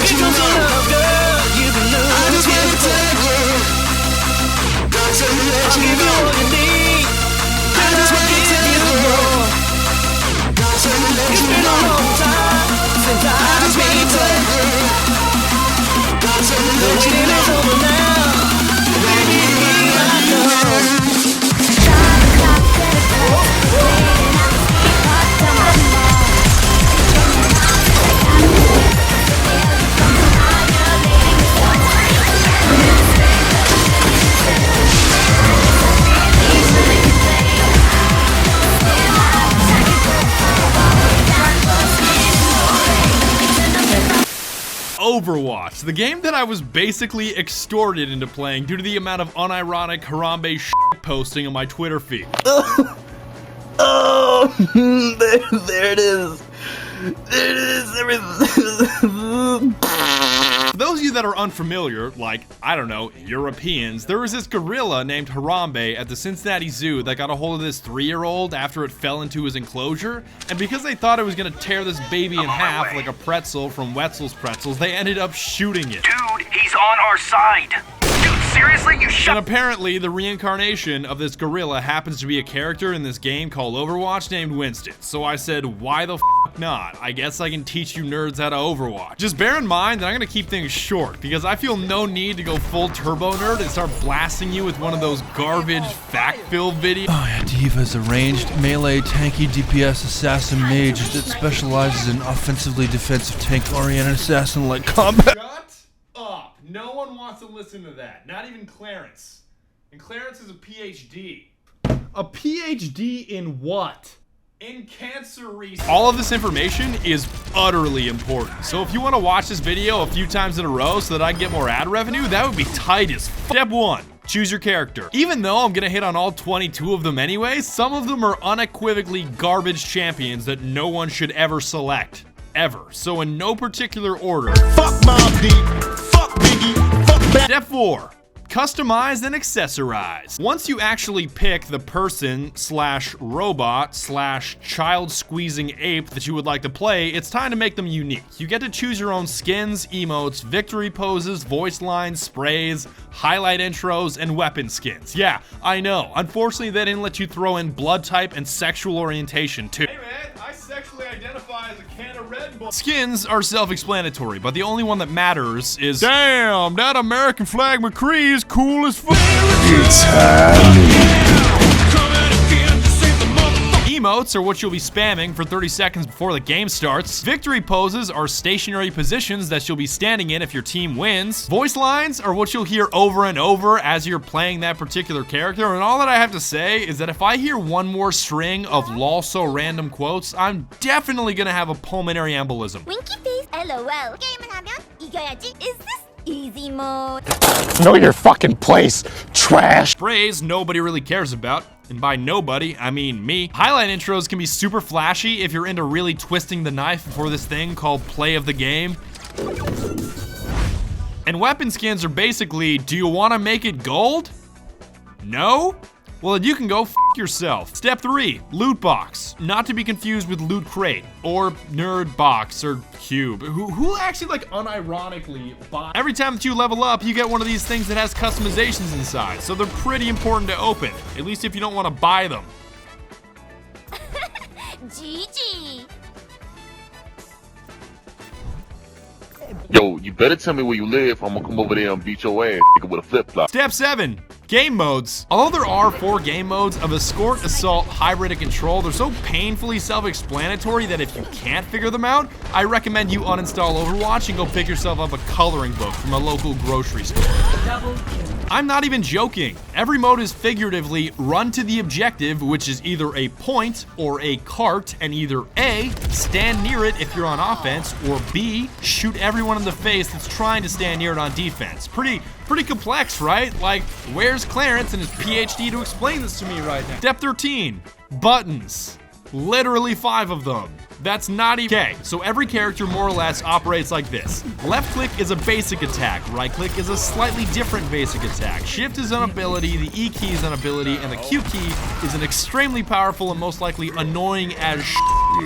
Here comes the love, girl. You can lose with the I'll give you all you need. I just want to give you more. It's been a long time since I've been told. The waiting is over now. Baby, here I come. Overwatch, the game that I was basically extorted into playing due to the amount of unironic Harambe shit posting on my Twitter feed. Oh, there it is. There it is, everything. For those of you that are unfamiliar, like, I don't know, Europeans, there was this gorilla named Harambe at the Cincinnati Zoo that got a hold of this 3-year-old after it fell into his enclosure, and because they thought it was gonna tear this baby in half like a pretzel from Wetzel's Pretzels, they ended up shooting it. Dude, he's on our side. Dude, seriously? You shot? And apparently, the reincarnation of this gorilla happens to be a character in this game called Overwatch named Winston. So I said, why the f not? I guess I can teach you nerds how to Overwatch. Just bear in mind that I'm gonna keep things short because I feel no need to go full turbo nerd and start blasting you with one of those garbage fact-filled videos. Oh yeah, d.va is a ranged, melee, tanky DPS assassin mage that specializes in offensively defensive tank-oriented assassin-like combat. Shut up. No one wants to listen to that. Not even Clarence. And Clarence is a PhD. A PhD in what? In cancer research. All of this information is utterly important. So if you want to watch this video a few times in a row so that I can get more ad revenue, that would be tight as f. Step 1. Choose your character. Even though I'm gonna hit on all 22 of them anyway, some of them are unequivocally garbage champions that no one should ever select. Ever. So in no particular order. Fuck Mob Deep. Fuck Biggie. Fuck Bat. Step 4. Customize and accessorize. Once you actually pick the person / robot / child squeezing ape that you would like to play, it's time to make them unique. You get to choose your own skins, emotes, victory poses, voice lines, sprays, highlight intros, and weapon skins. Yeah, I know. Unfortunately, they didn't let you throw in blood type and sexual orientation too. Hey man, I sexually identify as a can of Red Bull. Skins are self-explanatory, but the only one that matters is damn, that American flag McCree is cool as fuck. It's happening. Emotes are what you'll be spamming for 30 seconds before the game starts. Victory poses are stationary positions that you'll be standing in if your team wins. Voice lines are what you'll hear over and over as you're playing that particular character. And all that I have to say is that if I hear one more string of lol so random quotes, I'm definitely gonna have a pulmonary embolism. Winky face, LOL. 게임을 하면 이겨야지. Is this easy mode? Know your fucking place, trash. Phrase nobody really cares about. And by nobody, I mean me. Highlight intros can be super flashy if you're into really twisting the knife before this thing called play of the game. And weapon skins are basically, do you want to make it gold? No? Well, then you can go f yourself. Step 3, loot box. Not to be confused with loot crate or nerd box or cube. Who actually like unironically buy? Every time that you level up, you get one of these things that has customizations inside. So they're pretty important to open, at least if you don't want to buy them. GG. Yo, you better tell me where you live. I'm gonna come over there and beat your ass with a flip-flop. Step 7, game modes. Although there are 4 game modes of escort, assault, hybrid, and control, they're so painfully self-explanatory that if you can't figure them out, I recommend you uninstall Overwatch and go pick yourself up a coloring book from a local grocery store. I'm not even joking. Every mode is figuratively run to the objective, which is either a point or a cart, and either A, stand near it if you're on offense, or B, shoot everyone in the face that's trying to stand near it on defense. Pretty complex, right? Like, where's Clarence and his PhD to explain this to me right now? Step 13, buttons. Literally 5 of them. That's not even okay. So every character more or less operates like this. Left click is a basic attack. Right click is a slightly different basic attack. Shift is an ability, the E key is an ability, and the Q key is an extremely powerful and most likely annoying as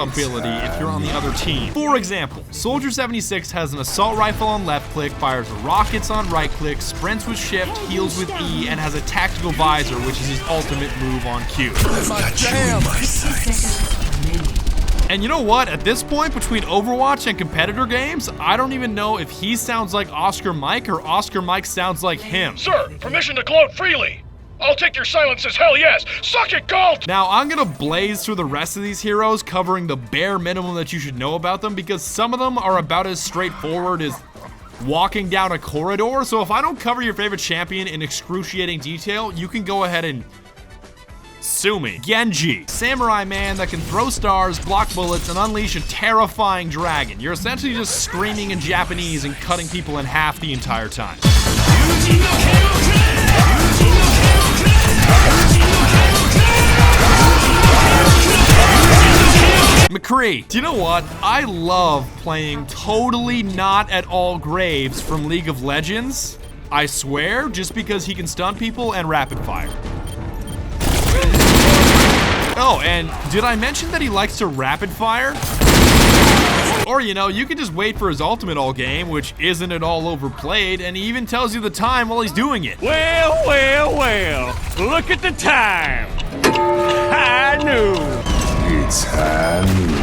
ability if you're on the other team. For example, Soldier 76 has an assault rifle on left click, fires rockets on right click, sprints with shift, heals with E, and has a tactical visor, which is his ultimate move on Q. And you know what? At this point, between Overwatch and competitor games, I don't even know if he sounds like Oscar Mike or Oscar Mike sounds like him. Sir, permission to gloat freely. I'll take your silence as hell yes. Suck it, Galt! Now, I'm gonna blaze through the rest of these heroes, covering the bare minimum that you should know about them, because some of them are about as straightforward as walking down a corridor. So if I don't cover your favorite champion in excruciating detail, you can go ahead and sue me. Genji, samurai man that can throw stars, block bullets, and unleash a terrifying dragon. You're essentially just screaming in Japanese and cutting people in half the entire time. McCree, do you know what? I love playing totally not at all Graves from League of Legends. I swear, just because he can stun people and rapid fire. Oh, and did I mention that he likes to rapid fire? Or, you know, you can just wait for his ultimate all game, which isn't at all overplayed, and he even tells you the time while he's doing it. Well, well, well, look at the time. High noon. It's high noon.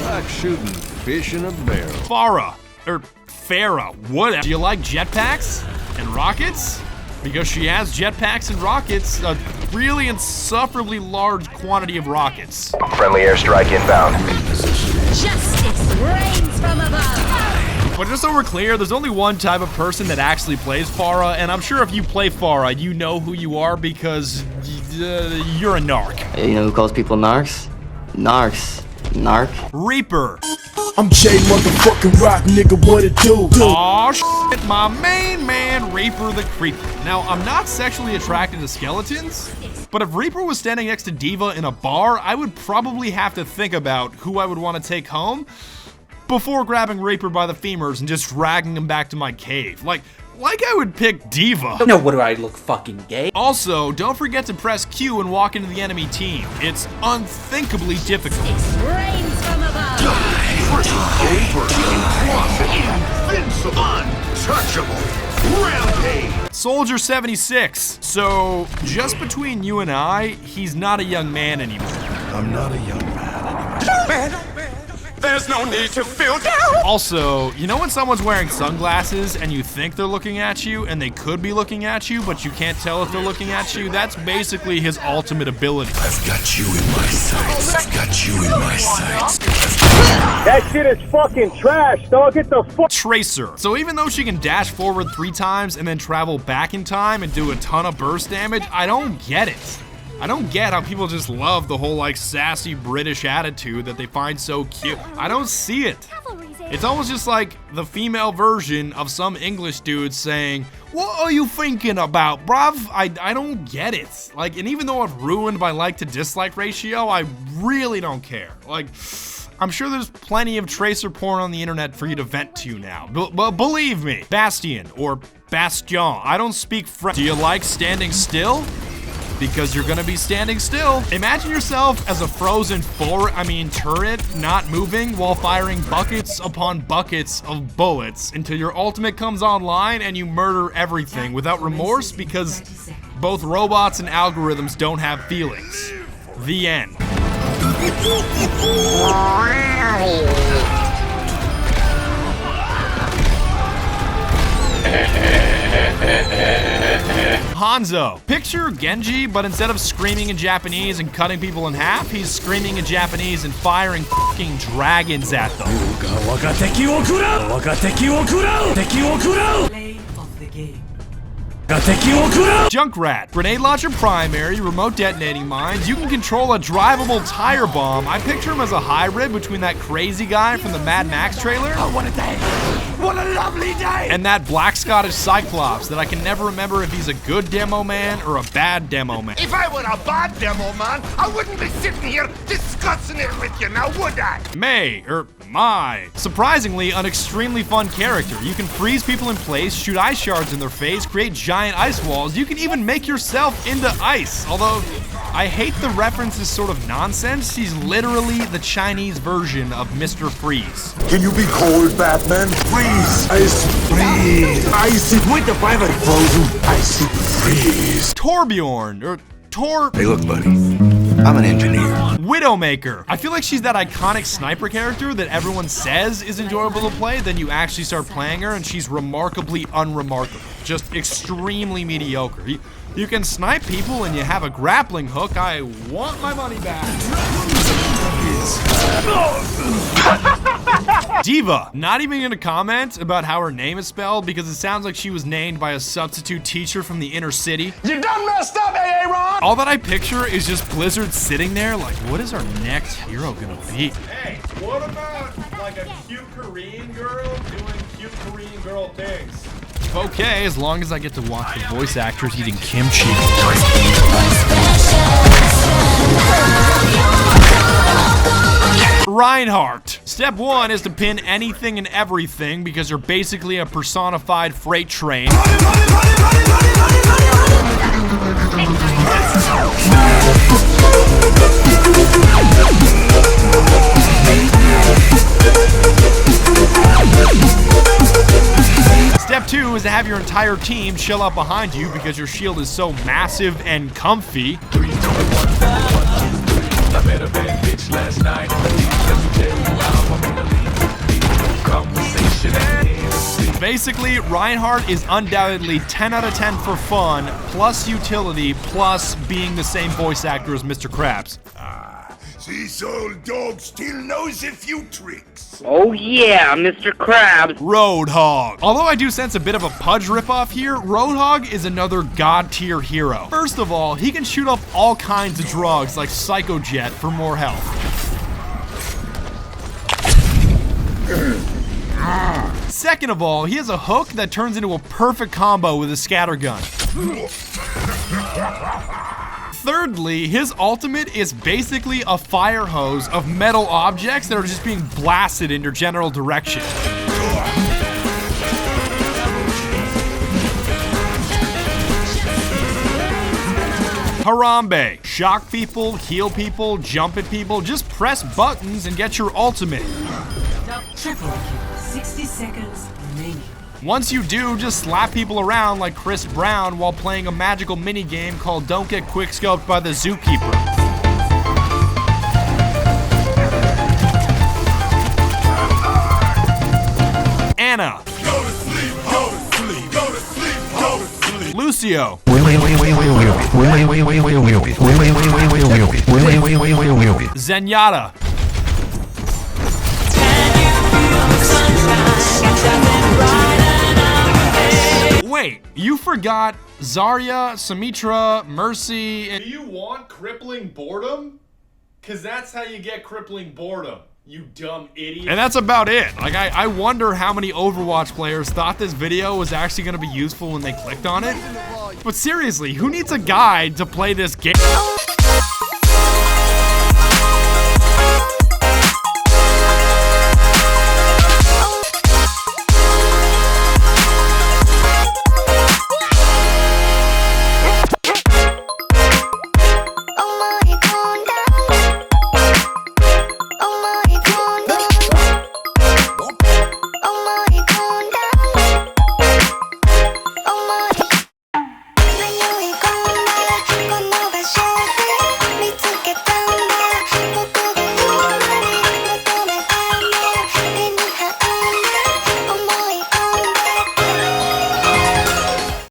Like shooting fish in a barrel. Farah, whatever. Do you like jetpacks and rockets? Because she has jetpacks and rockets, a really insufferably large quantity of rockets. Friendly airstrike inbound. Justice reigns from above. But just so we're clear, there's only one type of person that actually plays Farah, and I'm sure if you play Farah, you know who you are because you're a narc. You know who calls people narcs? Narcs. Narc. Reaper. I'm J motherfucking Rock, nigga, what it do? Aw, shit, my main man, Reaper the Creeper. Now, I'm not sexually attracted to skeletons, but if Reaper was standing next to d.va in a bar, I would probably have to think about who I would want to take home before grabbing Reaper by the femurs and just dragging him back to my cave. Like I would pick d.va. No, what do I look fucking gay? Also, don't forget to press Q and walk into the enemy team. It's unthinkably difficult. Reigns from above. Untouchable. Rampage. Soldier 76. So, just between you and I, he's not a young man anymore. I'm not a young man anymore. There's no need to feel down. Also, you know when someone's wearing sunglasses and you think they're looking at you and they could be looking at you, but you can't tell if they're looking at you? That's basically his ultimate ability. I've got you in my sights. I've got you in my sights. That shit is fucking trash, dog. Get the fuck. Tracer. So even though she can dash forward 3 times and then travel back in time and do a ton of burst damage, I don't get it. I don't get how people just love the whole like sassy British attitude that they find so cute. I don't see it. It's almost just like the female version of some English dude saying, "What are you thinking about, bruv?" I don't get it. Like, and even though I've ruined my like to dislike ratio, I really don't care. Like, I'm sure there's plenty of tracer porn on the internet for you to vent to now. But believe me, Bastion or Bastion, I don't speak French. Do you like standing still? Because you're gonna be standing still. Imagine yourself as a frozen turret, not moving while firing buckets upon buckets of bullets until your ultimate comes online and you murder everything without remorse because both robots and algorithms don't have feelings. The end. Hanzo. Picture Genji, but instead of screaming in Japanese and cutting people in half, he's screaming in Japanese and firing fucking dragons at them. Junkrat. Grenade launcher primary, remote detonating mines. You can control a drivable tire bomb. I picture him as a hybrid between that crazy guy from the Mad Max trailer. What a lovely day! And that black Scottish Cyclops that I can never remember if he's a good demo man or a bad demo man. If I were a bad demo man, I wouldn't be sitting here discussing it with you now, would I? Mai. Surprisingly, an extremely fun character. You can freeze people in place, shoot ice shards in their face, create giant ice walls. You can even make yourself into ice. Although, I hate the reference is sort of nonsense. He's literally the Chinese version of Mr. Freeze. Can you be cold, Batman? Freeze! Ice freeze! Icy with the private frozen. Icy freeze. Torbjorn, or Tor... Hey, look, buddy. I'm an engineer. Widowmaker. I feel like she's that iconic sniper character that everyone says is enjoyable to play, then you actually start playing her and she's remarkably unremarkable. Just extremely mediocre. You can snipe people and you have a grappling hook. I want my money back. D.va. Not even gonna comment about how her name is spelled because it sounds like she was named by a substitute teacher from the inner city. You done messed up, Aaron! All that I picture is just Blizzard sitting there like, what is our next hero gonna be? Hey, what about like a cute Korean girl doing cute Korean girl things? Okay, as long as I get to watch the voice actors eating kimchi. Reinhardt. Step 1 is to pin anything and everything because you're basically a personified freight train. Step 2 is to have your entire team chill out behind you because your shield is so massive and comfy. Basically, Reinhardt is undoubtedly 10 out of 10 for fun, plus utility, plus being the same voice actor as Mr. Krabs. This old dog still knows a few tricks. Oh yeah, Mr. Krabs. Roadhog. Although I do sense a bit of a Pudge ripoff here, Roadhog is another god tier hero. First of all, he can shoot up all kinds of drugs like Psycho Jet for more health. Second of all, he has a hook that turns into a perfect combo with a scattergun. Thirdly, his ultimate is basically a fire hose of metal objects that are just being blasted in your general direction. Harambe. Shock people, heal people, jump at people, just press buttons and get your ultimate. Triple kill, 60 seconds remaining. Once you do, just slap people around like Chris Brown while playing a magical minigame called Don't Get Quickscoped by the Zookeeper. Anna. Go to sleep, go to sleep, go to sleep, go to sleep. Lucio. Zenyatta. Wait, you forgot Zarya, Symmetra, Mercy, and... Do you want crippling boredom? Cause that's how you get crippling boredom, you dumb idiot. And that's about it. Like, I wonder how many Overwatch players thought this video was actually gonna be useful when they clicked on it. But seriously, who needs a guide to play this game?